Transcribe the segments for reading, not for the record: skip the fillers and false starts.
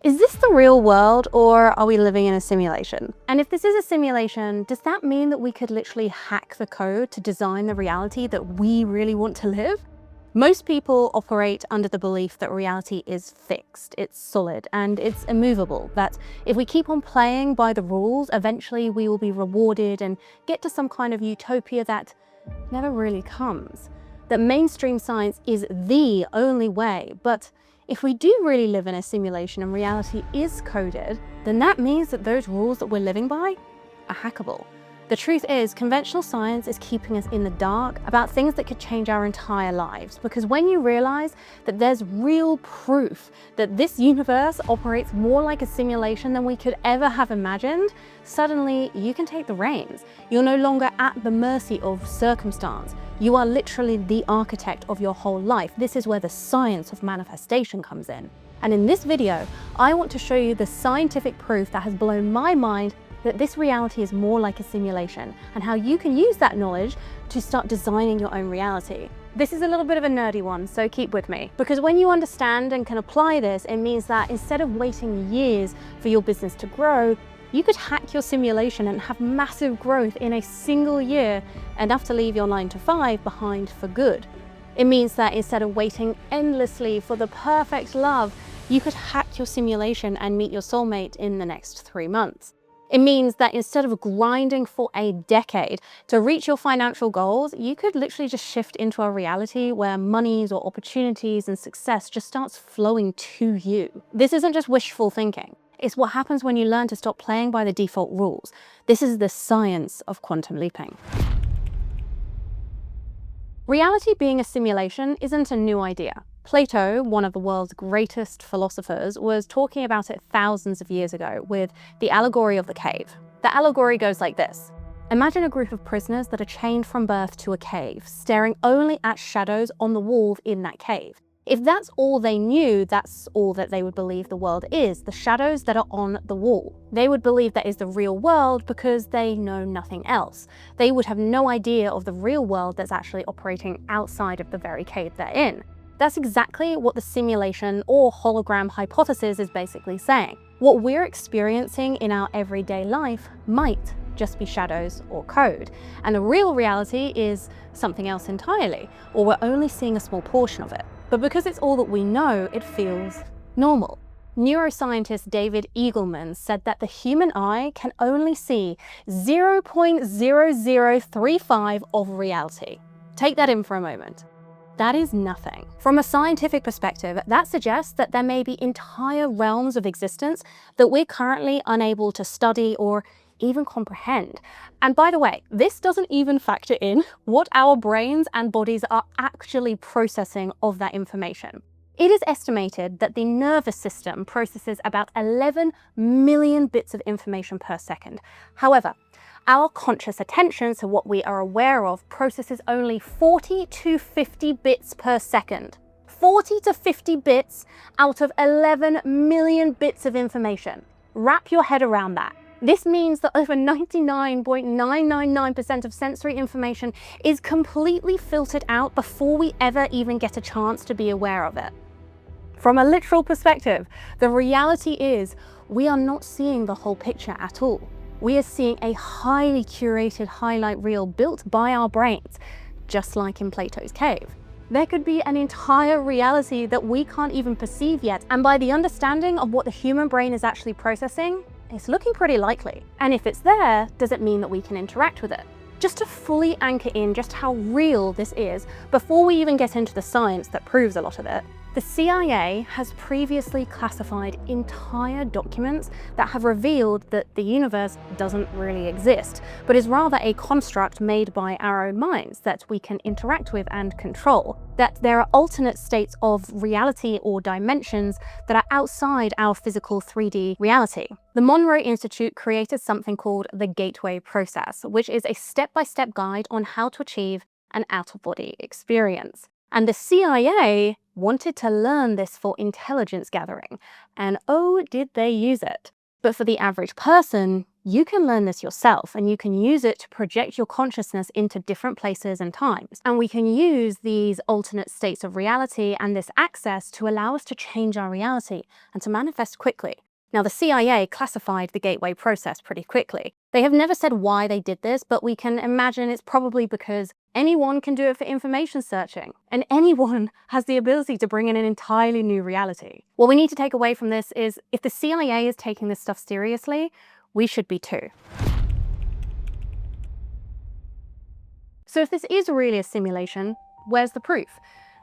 Is this the real world, or are we living in a simulation? And if this is a simulation, does that mean that we could literally hack the code to design the reality that we really want to live? Most people operate under the belief that reality is fixed, it's solid, and it's immovable, that if we keep on playing by the rules, eventually we will be rewarded and get to some kind of utopia that never really comes. That mainstream science is the only way, but if we do really live in a simulation and reality is coded, then that means that those rules that we're living by are hackable. The truth is, conventional science is keeping us in the dark about things that could change our entire lives, because when you realize that there's real proof that this universe operates more like a simulation than we could ever have imagined, suddenly you can take the reins. You're no longer at the mercy of circumstance. You are literally the architect of your whole life. This is where the science of manifestation comes in. And in this video, I want to show you the scientific proof that has blown my mind that this reality is more like a simulation, and how you can use that knowledge to start designing your own reality. This is a little bit of a nerdy one, so keep with me. Because when you understand and can apply this, it means that instead of waiting years for your business to grow, you could hack your simulation and have massive growth in a single year, enough to leave your 9-to-5 behind for good. It means that instead of waiting endlessly for the perfect love, you could hack your simulation and meet your soulmate in the next 3 months. It means that instead of grinding for a decade to reach your financial goals, you could literally just shift into a reality where monies or opportunities and success just starts flowing to you. This isn't just wishful thinking. It's what happens when you learn to stop playing by the default rules. This is the science of quantum leaping. Reality being a simulation isn't a new idea. Plato, one of the world's greatest philosophers, was talking about it thousands of years ago with the allegory of the cave. The allegory goes like this. Imagine a group of prisoners that are chained from birth to a cave, staring only at shadows on the walls in that cave. If that's all they knew, that's all that they would believe the world is, the shadows that are on the wall. They would believe that is the real world because they know nothing else. They would have no idea of the real world that's actually operating outside of the very cave they're in. That's exactly what the simulation or hologram hypothesis is basically saying. What we're experiencing in our everyday life might just be shadows or code, and the real reality is something else entirely, or we're only seeing a small portion of it. But because it's all that we know, it feels normal. Neuroscientist David Eagleman said that the human eye can only see 0.0035 of reality. Take that in for a moment. That is nothing. From a scientific perspective, that suggests that there may be entire realms of existence that we're currently unable to study or even comprehend. And by the way, this doesn't even factor in what our brains and bodies are actually processing of that information. It is estimated that the nervous system processes about 11 million bits of information per second. However, our conscious attention, so what we are aware of, processes only 40 to 50 bits per second. 40 to 50 bits out of 11 million bits of information. Wrap your head around that. This means that over 99.999% of sensory information is completely filtered out before we ever even get a chance to be aware of it. From a literal perspective, the reality is we are not seeing the whole picture at all. We are seeing a highly curated highlight reel built by our brains, just like in Plato's cave. There could be an entire reality that we can't even perceive yet, and by the understanding of what the human brain is actually processing, it's looking pretty likely. And if it's there, does it mean that we can interact with it? Just to fully anchor in just how real this is, before we even get into the science that proves a lot of it, the CIA has previously classified entire documents that have revealed that the universe doesn't really exist, but is rather a construct made by our own minds that we can interact with and control, that there are alternate states of reality or dimensions that are outside our physical 3D reality. The Monroe Institute created something called the Gateway Process, which is a step-by-step guide on how to achieve an out-of-body experience. And the CIA wanted to learn this for intelligence gathering, and oh, did they use it. But for the average person, You can learn this yourself, and you can use it to project your consciousness into different places and times. And we can use these alternate states of reality and this access to allow us to change our reality and to manifest quickly. Now, the CIA classified the gateway process pretty quickly. They have never said why they did this, but we can imagine it's probably because anyone can do it for information searching, and anyone has the ability to bring in an entirely new reality. What we need to take away from this is, if the CIA is taking this stuff seriously, we should be too. So if this is really a simulation, where's the proof?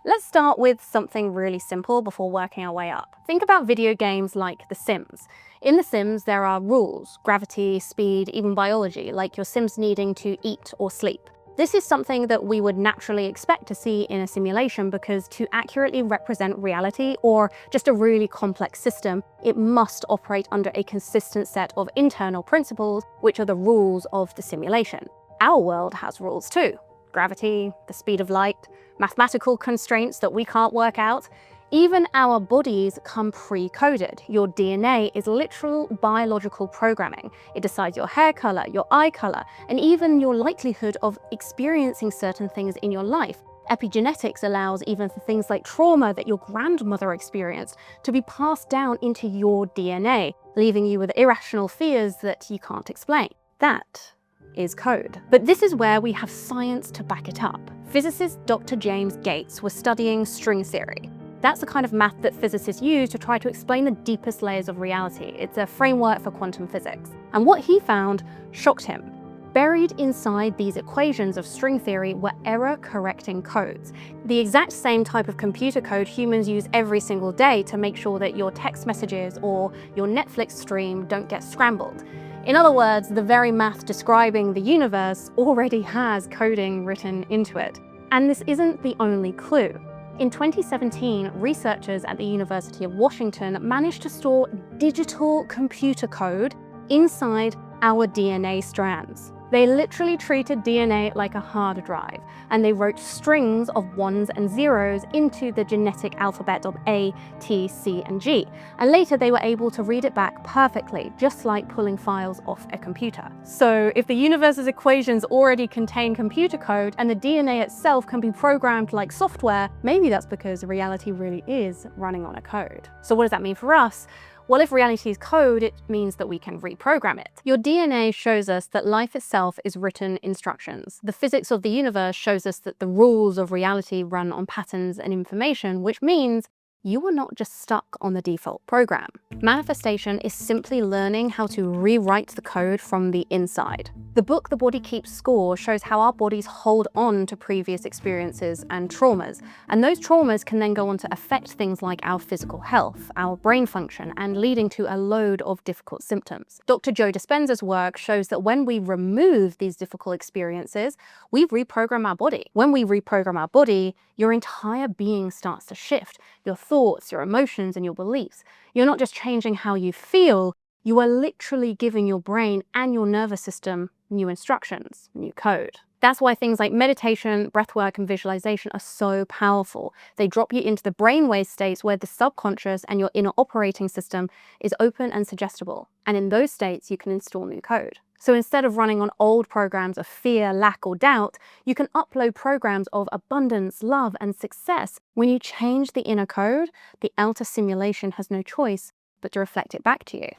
Let's start with something really simple before working our way up. Think about video games like The Sims. In The Sims, there are rules: gravity, speed, even biology, like your Sims needing to eat or sleep. This is something that we would naturally expect to see in a simulation, because to accurately represent reality or just a really complex system, it must operate under a consistent set of internal principles, which are the rules of the simulation. Our world has rules too. Gravity, the speed of light, mathematical constraints that we can't work out. Even our bodies come pre-coded. Your DNA is literal biological programming. It decides your hair color, your eye color, and even your likelihood of experiencing certain things in your life. Epigenetics allows even for things like trauma that your grandmother experienced to be passed down into your DNA, leaving you with irrational fears that you can't explain. That is code. But this is where we have science to back it up. Physicist Dr. James Gates was studying string theory. That's the kind of math that physicists use to try to explain the deepest layers of reality. It's a framework for quantum physics. And what he found shocked him. Buried inside these equations of string theory were error-correcting codes. The exact same type of computer code humans use every single day to make sure that your text messages or your Netflix stream don't get scrambled. In other words, the very math describing the universe already has coding written into it. And this isn't the only clue. In 2017, researchers at the University of Washington managed to store digital computer code inside our DNA strands. They literally treated DNA like a hard drive, and they wrote strings of ones and zeros into the genetic alphabet of A, T, C, and G. And later they were able to read it back perfectly, just like pulling files off a computer. So if the universe's equations already contain computer code and the DNA itself can be programmed like software, maybe that's because reality really is running on a code. So what does that mean for us? Well, if reality is code, it means that we can reprogram it. Your DNA shows us that life itself is written instructions. The physics of the universe shows us that the rules of reality run on patterns and information, which means you are not just stuck on the default program. Manifestation is simply learning how to rewrite the code from the inside. The book The Body Keeps Score shows how our bodies hold on to previous experiences and traumas, and those traumas can then go on to affect things like our physical health, our brain function, and leading to a load of difficult symptoms. Dr. Joe Dispenza's work shows that when we remove these difficult experiences, we reprogram our body. When we reprogram our body, your entire being starts to shift. Your thoughts, your emotions, and your beliefs. You're not just changing how you feel, you are literally giving your brain and your nervous system new instructions, new code. That's why things like meditation, breathwork, and visualization are so powerful. They drop you into the brainwave states where the subconscious and your inner operating system is open and suggestible. And in those states, you can install new code. So instead of running on old programs of fear, lack, or doubt, you can upload programs of abundance, love, and success. When you change the inner code, the outer simulation has no choice but to reflect it back to you.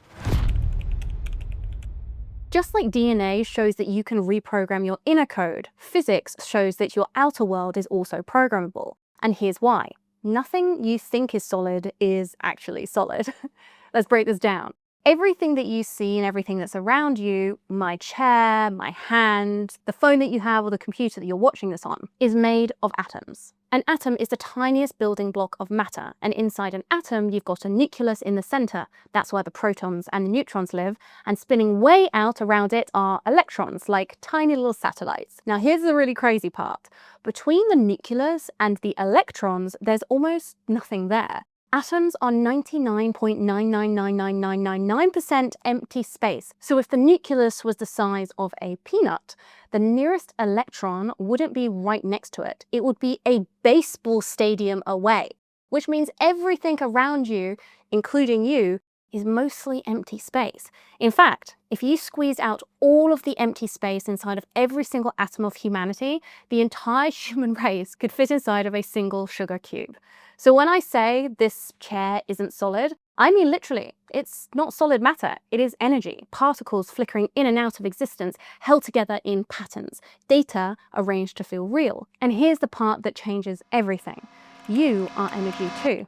Just like DNA shows that you can reprogram your inner code, physics shows that your outer world is also programmable. And here's why. Nothing you think is solid is actually solid. Let's break this down. Everything that you see and everything that's around you, my chair, my hand, the phone that you have, or the computer that you're watching this on, is made of atoms. An atom is the tiniest building block of matter, and inside an atom you've got a nucleus in the center. That's where the protons and the neutrons live, and spinning way out around it are electrons, like tiny little satellites. Now here's the really crazy part. Between the nucleus and the electrons, there's almost nothing there. Atoms are 99.9999999% empty space. So if the nucleus was the size of a peanut, the nearest electron wouldn't be right next to it. It would be a baseball stadium away, which means everything around you, including you, is mostly empty space. In fact, if you squeeze out all of the empty space inside of every single atom of humanity, the entire human race could fit inside of a single sugar cube. So when I say this chair isn't solid, I mean literally, it's not solid matter, it is energy, particles flickering in and out of existence, held together in patterns, data arranged to feel real. And here's the part that changes everything. You are energy too.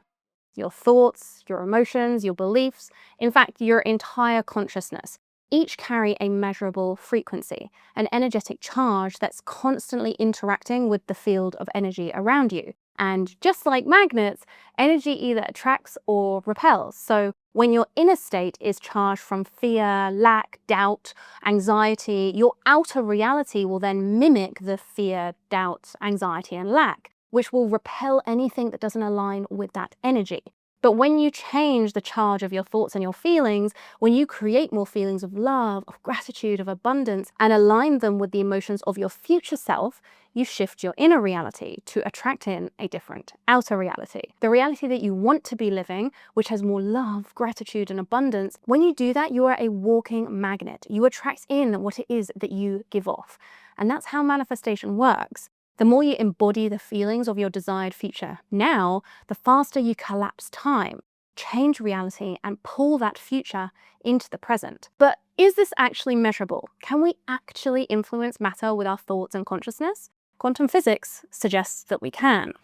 Your thoughts, your emotions, your beliefs, in fact, your entire consciousness, each carry a measurable frequency, an energetic charge that's constantly interacting with the field of energy around you. And just like magnets, energy either attracts or repels. So when your inner state is charged from fear, lack, doubt, anxiety, your outer reality will then mimic the fear, doubt, anxiety, and lack, which will repel anything that doesn't align with that energy. But when you change the charge of your thoughts and your feelings, when you create more feelings of love, of gratitude, of abundance, and align them with the emotions of your future self, you shift your inner reality to attract in a different outer reality. The reality that you want to be living, which has more love, gratitude, and abundance. When you do that, you are a walking magnet. You attract in what it is that you give off. And that's how manifestation works. The more you embody the feelings of your desired future now, the faster you collapse time, change reality, and pull that future into the present. But is this actually measurable? Can we actually influence matter with our thoughts and consciousness? Quantum physics suggests that we can.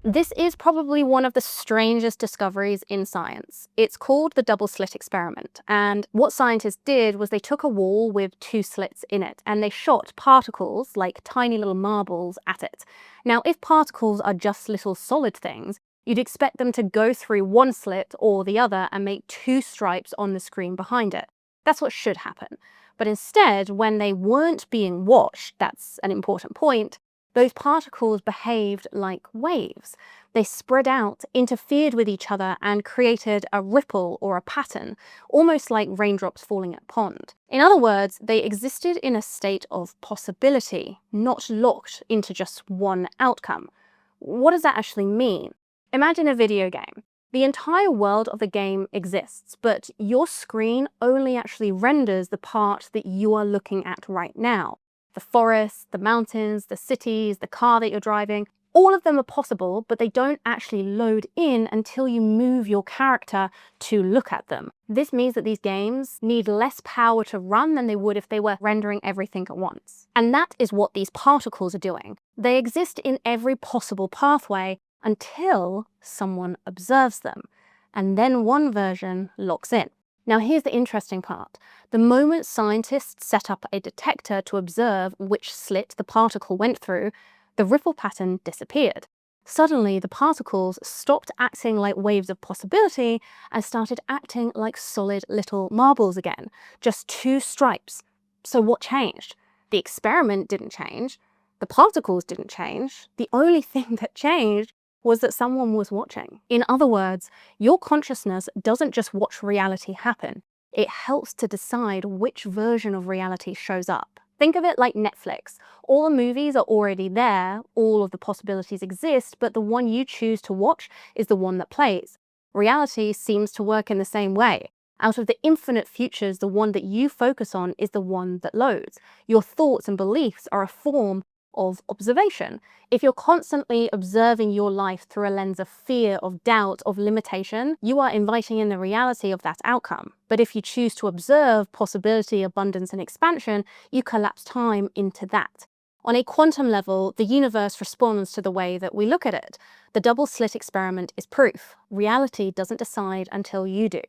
This is probably one of the strangest discoveries in science. It's called the double slit experiment. And what scientists did was they took a wall with 2 slits in it and they shot particles, like tiny little marbles, at it. Now, if particles are just little solid things, you'd expect them to go through one slit or the other and make 2 stripes on the screen behind it. That's what should happen. But instead, when they weren't being watched, that's an important point, those particles behaved like waves. They spread out, interfered with each other, and created a ripple or a pattern, almost like raindrops falling at a pond. In other words, they existed in a state of possibility, not locked into just one outcome. What does that actually mean? Imagine a video game. The entire world of the game exists, but your screen only actually renders the part that you are looking at right now. The forests, the mountains, the cities, the car that you're driving, all of them are possible, but they don't actually load in until you move your character to look at them. This means that these games need less power to run than they would if they were rendering everything at once. And that is what these particles are doing. They exist in every possible pathway until someone observes them. And then one version locks in. Now here's the interesting part. The moment scientists set up a detector to observe which slit the particle went through, the ripple pattern disappeared. Suddenly, the particles stopped acting like waves of possibility and started acting like solid little marbles again, just 2 stripes. So what changed? The experiment didn't change. The particles didn't change. The only thing that changed was that someone was watching. In other words, your consciousness doesn't just watch reality happen. It helps to decide which version of reality shows up. Think of it like Netflix. All the movies are already there, all of the possibilities exist, but the one you choose to watch is the one that plays. Reality seems to work in the same way. Out of the infinite futures, the one that you focus on is the one that loads. Your thoughts and beliefs are a form of observation. If you're constantly observing your life through a lens of fear, of doubt, of limitation, you are inviting in the reality of that outcome. But if you choose to observe possibility, abundance, and expansion, you collapse time into that. On a quantum level, the universe responds to the way that we look at it. The double slit experiment is proof. Reality doesn't decide until you do.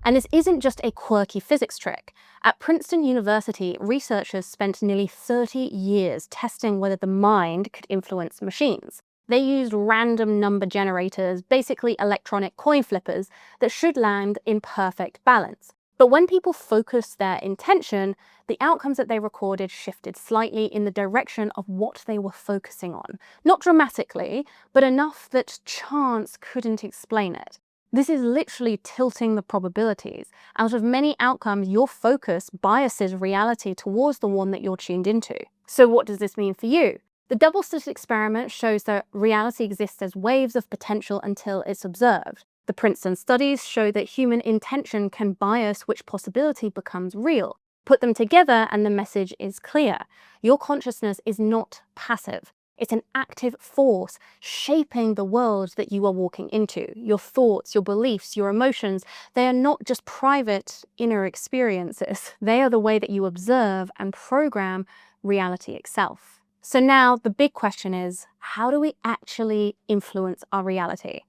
And this isn't just a quirky physics trick. At Princeton University, researchers spent nearly 30 years testing whether the mind could influence machines. They used random number generators, basically electronic coin flippers, that should land in perfect balance. But when people focused their intention, the outcomes that they recorded shifted slightly in the direction of what they were focusing on. Not dramatically, but enough that chance couldn't explain it. This is literally tilting the probabilities. Out of many outcomes, your focus biases reality towards the one that you're tuned into. So what does this mean for you? The double slit experiment shows that reality exists as waves of potential until it's observed. The Princeton studies show that human intention can bias which possibility becomes real. Put them together and the message is clear. Your consciousness is not passive. It's an active force shaping the world that you are walking into. Your thoughts, your beliefs, your emotions, they are not just private inner experiences. They are the way that you observe and program reality itself. So now the big question is, how do we actually influence our reality?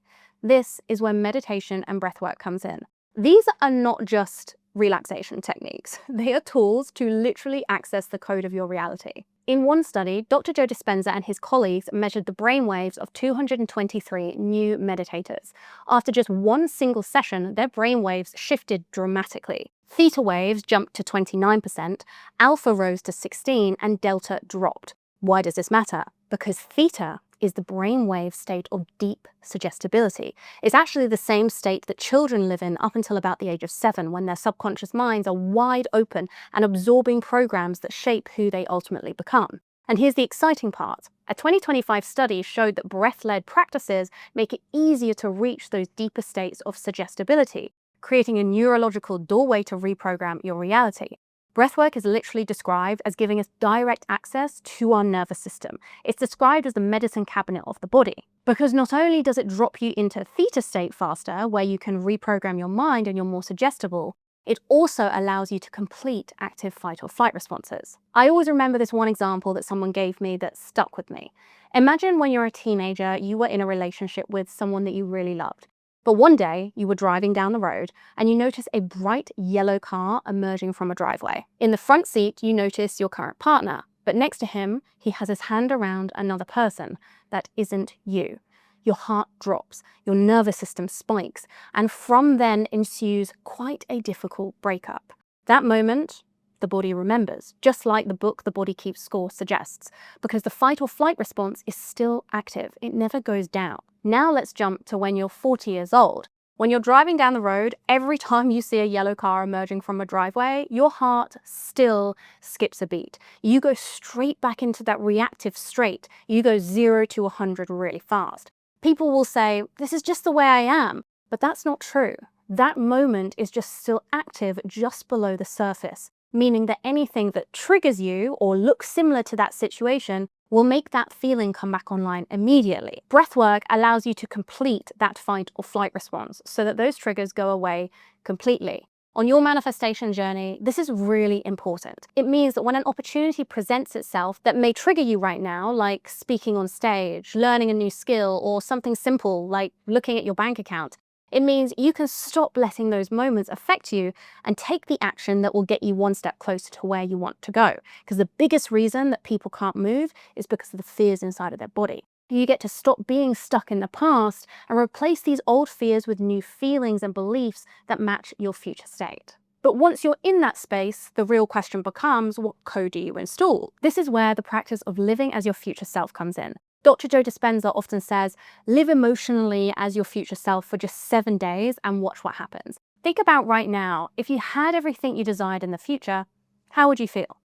This is where meditation and breathwork comes in. These are not just relaxation techniques. They are tools to literally access the code of your reality. In one study, Dr. Joe Dispenza and his colleagues measured the brainwaves of 223 new meditators. After just one single session, their brainwaves shifted dramatically. Theta waves jumped to 29%, alpha rose to 16%, and delta dropped. Why does this matter? Because theta is the brainwave state of deep suggestibility. It's actually the same state that children live in up until about the age of 7, when their subconscious minds are wide open and absorbing programs that shape who they ultimately become. And here's the exciting part. A 2025 study showed that breath-led practices make it easier to reach those deeper states of suggestibility, creating a neurological doorway to reprogram your reality. Breathwork is literally described as giving us direct access to our nervous system. It's described as the medicine cabinet of the body, because not only does it drop you into theta state faster, where you can reprogram your mind and you're more suggestible, it also allows you to complete active fight or flight responses. I always remember this one example that someone gave me that stuck with me. Imagine when you're a teenager, you were in a relationship with someone that you really loved. But one day, you were driving down the road and you notice a bright yellow car emerging from a driveway. In the front seat, you notice your current partner, but next to him, he has his hand around another person that isn't you. Your heart drops, your nervous system spikes, and from then ensues quite a difficult breakup. That moment, the body remembers, just like the book The Body Keeps Score suggests, because the fight or flight response is still active. It never goes down. Now let's jump to when you're 40 years old. When you're driving down the road, every time you see a yellow car emerging from a driveway, your heart still skips a beat. You go straight back into that reactive state. You go 0 to 100 really fast. People will say, this is just the way I am, but that's not true. That moment is just still active just below the surface, meaning that anything that triggers you or looks similar to that situation will make that feeling come back online immediately. Breathwork allows you to complete that fight or flight response so that those triggers go away completely. On your manifestation journey, this is really important. It means that when an opportunity presents itself that may trigger you right now, like speaking on stage, learning a new skill, or something simple like looking at your bank account, it means you can stop letting those moments affect you and take the action that will get you one step closer to where you want to go. Because the biggest reason that people can't move is because of the fears inside of their body. You get to stop being stuck in the past and replace these old fears with new feelings and beliefs that match your future state. But once you're in that space, the real question becomes, what code do you install? This is where the practice of living as your future self comes in. Dr. Joe Dispenza often says, live emotionally as your future self for just 7 days and watch what happens. Think about right now, if you had everything you desired in the future, how would you feel?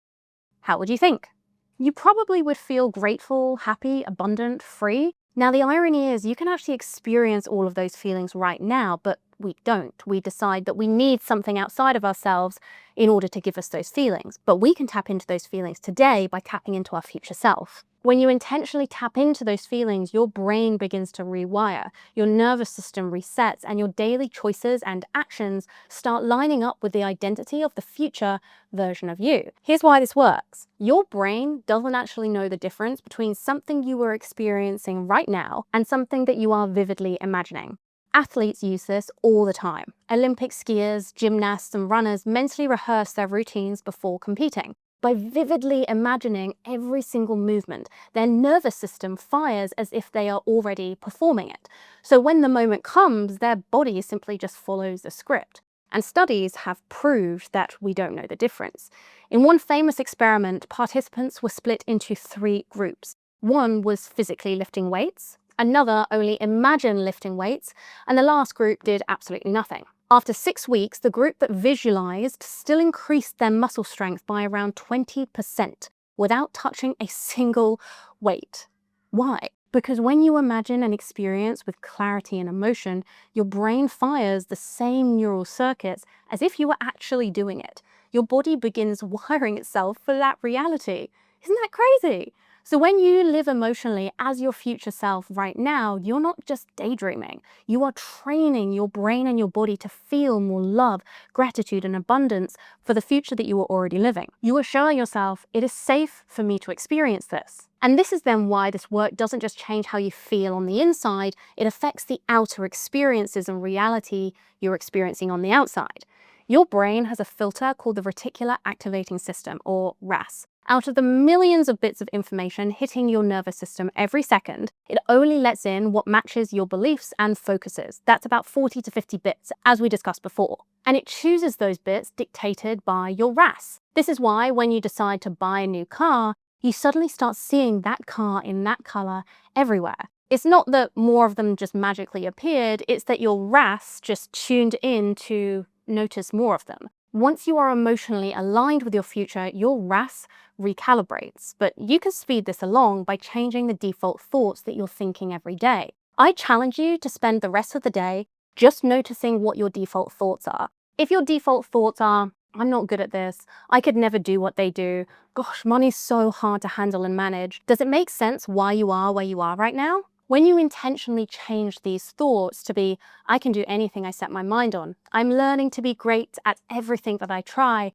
How would you think? You probably would feel grateful, happy, abundant, free. Now, the irony is you can actually experience all of those feelings right now, but we don't. We decide that we need something outside of ourselves in order to give us those feelings. But we can tap into those feelings today by tapping into our future self. When you intentionally tap into those feelings, your brain begins to rewire, your nervous system resets, and your daily choices and actions start lining up with the identity of the future version of you. Here's why this works. Your brain doesn't actually know the difference between something you are experiencing right now and something that you are vividly imagining. Athletes use this all the time. Olympic skiers, gymnasts, and runners mentally rehearse their routines before competing. By vividly imagining every single movement, their nervous system fires as if they are already performing it. So when the moment comes, their body simply just follows the script. And studies have proved that we don't know the difference. In one famous experiment, participants were split into 3 groups. One was physically lifting weights, another only imagined lifting weights, and the last group did absolutely nothing. After 6 weeks, the group that visualized still increased their muscle strength by around 20%. without touching a single weight. Why? Because when you imagine an experience with clarity and emotion, your brain fires the same neural circuits as if you were actually doing it. Your body begins wiring itself for that reality. Isn't that crazy? So when you live emotionally as your future self right now, you're not just daydreaming. You are training your brain and your body to feel more love, gratitude, and abundance for the future that you are already living. You are showing yourself, it is safe for me to experience this. And this is then why this work doesn't just change how you feel on the inside, it affects the outer experiences and reality you're experiencing on the outside. Your brain has a filter called the reticular activating system, or RAS. Out of the millions of bits of information hitting your nervous system every second, it only lets in what matches your beliefs and focuses. That's about 40 to 50 bits, as we discussed before. And it chooses those bits dictated by your RAS. This is why when you decide to buy a new car, you suddenly start seeing that car in that color everywhere. It's not that more of them just magically appeared, it's that your RAS just tuned in to notice more of them. Once you are emotionally aligned with your future, your RAS recalibrates, but you can speed this along by changing the default thoughts that you're thinking every day. I challenge you to spend the rest of the day just noticing what your default thoughts are. If your default thoughts are, I'm not good at this, I could never do what they do, gosh, money's so hard to handle and manage, does it make sense why you are where you are right now? When you intentionally change these thoughts to be, I can do anything I set my mind on, I'm learning to be great at everything that I try,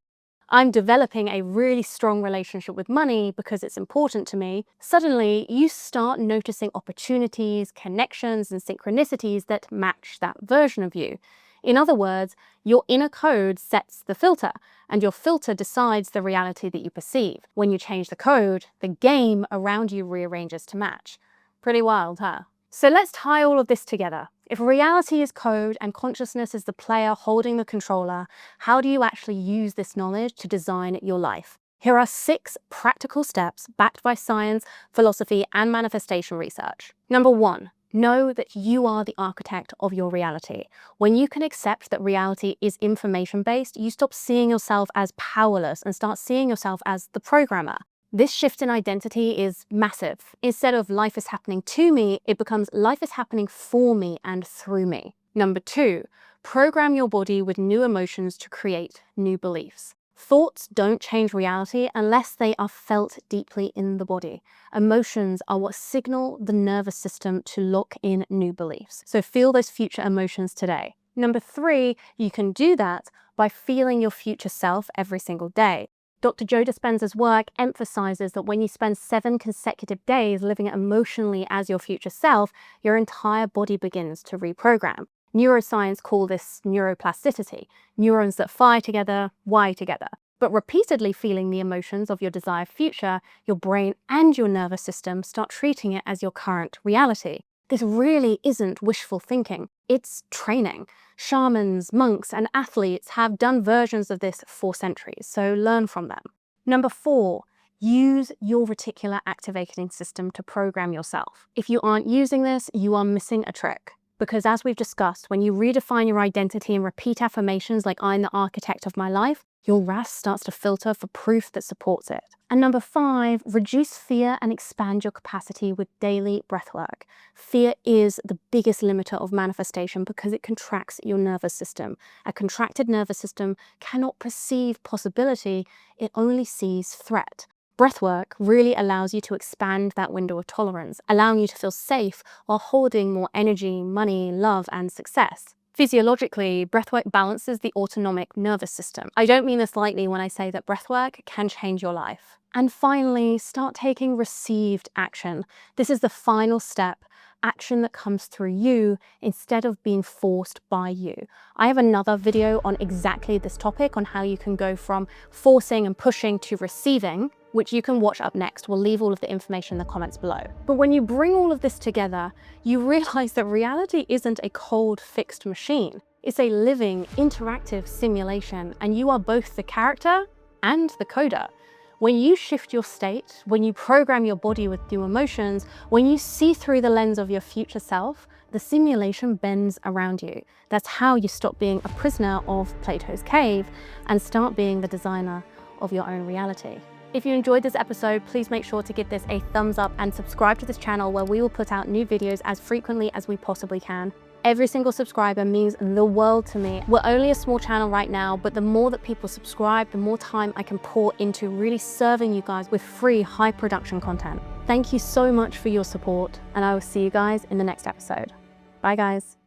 I'm developing a really strong relationship with money because it's important to me, suddenly you start noticing opportunities, connections, and synchronicities that match that version of you. In other words, your inner code sets the filter, and your filter decides the reality that you perceive. When you change the code, the game around you rearranges to match. Pretty wild, huh? So let's tie all of this together. If reality is code and consciousness is the player holding the controller, how do you actually use this knowledge to design your life? Here are 6 practical steps backed by science, philosophy, and manifestation research. Number 1, know that you are the architect of your reality. When you can accept that reality is information-based, you stop seeing yourself as powerless and start seeing yourself as the programmer. This shift in identity is massive. Instead of life is happening to me, it becomes life is happening for me and through me. Number 2, program your body with new emotions to create new beliefs. Thoughts don't change reality unless they are felt deeply in the body. Emotions are what signal the nervous system to lock in new beliefs. So feel those future emotions today. Number 3, you can do that by feeling your future self every single day. Dr. Joe Dispenza's work emphasizes that when you spend 7 consecutive days living emotionally as your future self, your entire body begins to reprogram. Neuroscience call this neuroplasticity, neurons that fire together, wire together. But repeatedly feeling the emotions of your desired future, your brain and your nervous system start treating it as your current reality. This really isn't wishful thinking, it's training. Shamans, monks, and athletes have done versions of this for centuries, so learn from them. Number 4, use your reticular activating system to program yourself. If you aren't using this, you are missing a trick. Because as we've discussed, when you redefine your identity and repeat affirmations like I'm the architect of my life, your RAS starts to filter for proof that supports it. And number 5, reduce fear and expand your capacity with daily breathwork. Fear is the biggest limiter of manifestation because it contracts your nervous system. A contracted nervous system cannot perceive possibility, it only sees threat. Breathwork really allows you to expand that window of tolerance, allowing you to feel safe while holding more energy, money, love, and success. Physiologically, breathwork balances the autonomic nervous system. I don't mean this lightly when I say that breathwork can change your life. And finally, start taking received action. This is the final step, action that comes through you instead of being forced by you. I have another video on exactly this topic, on how you can go from forcing and pushing to receiving, which you can watch up next. We'll leave all of the information in the comments below. But when you bring all of this together, you realize that reality isn't a cold, fixed machine. It's a living, interactive simulation, and you are both the character and the coder. When you shift your state, when you program your body with new emotions, when you see through the lens of your future self, the simulation bends around you. That's how you stop being a prisoner of Plato's cave and start being the designer of your own reality. If you enjoyed this episode, please make sure to give this a thumbs up and subscribe to this channel where we will put out new videos as frequently as we possibly can. Every single subscriber means the world to me. We're only a small channel right now, but the more that people subscribe, the more time I can pour into really serving you guys with free, high production content. Thank you so much for your support, and I will see you guys in the next episode. Bye guys.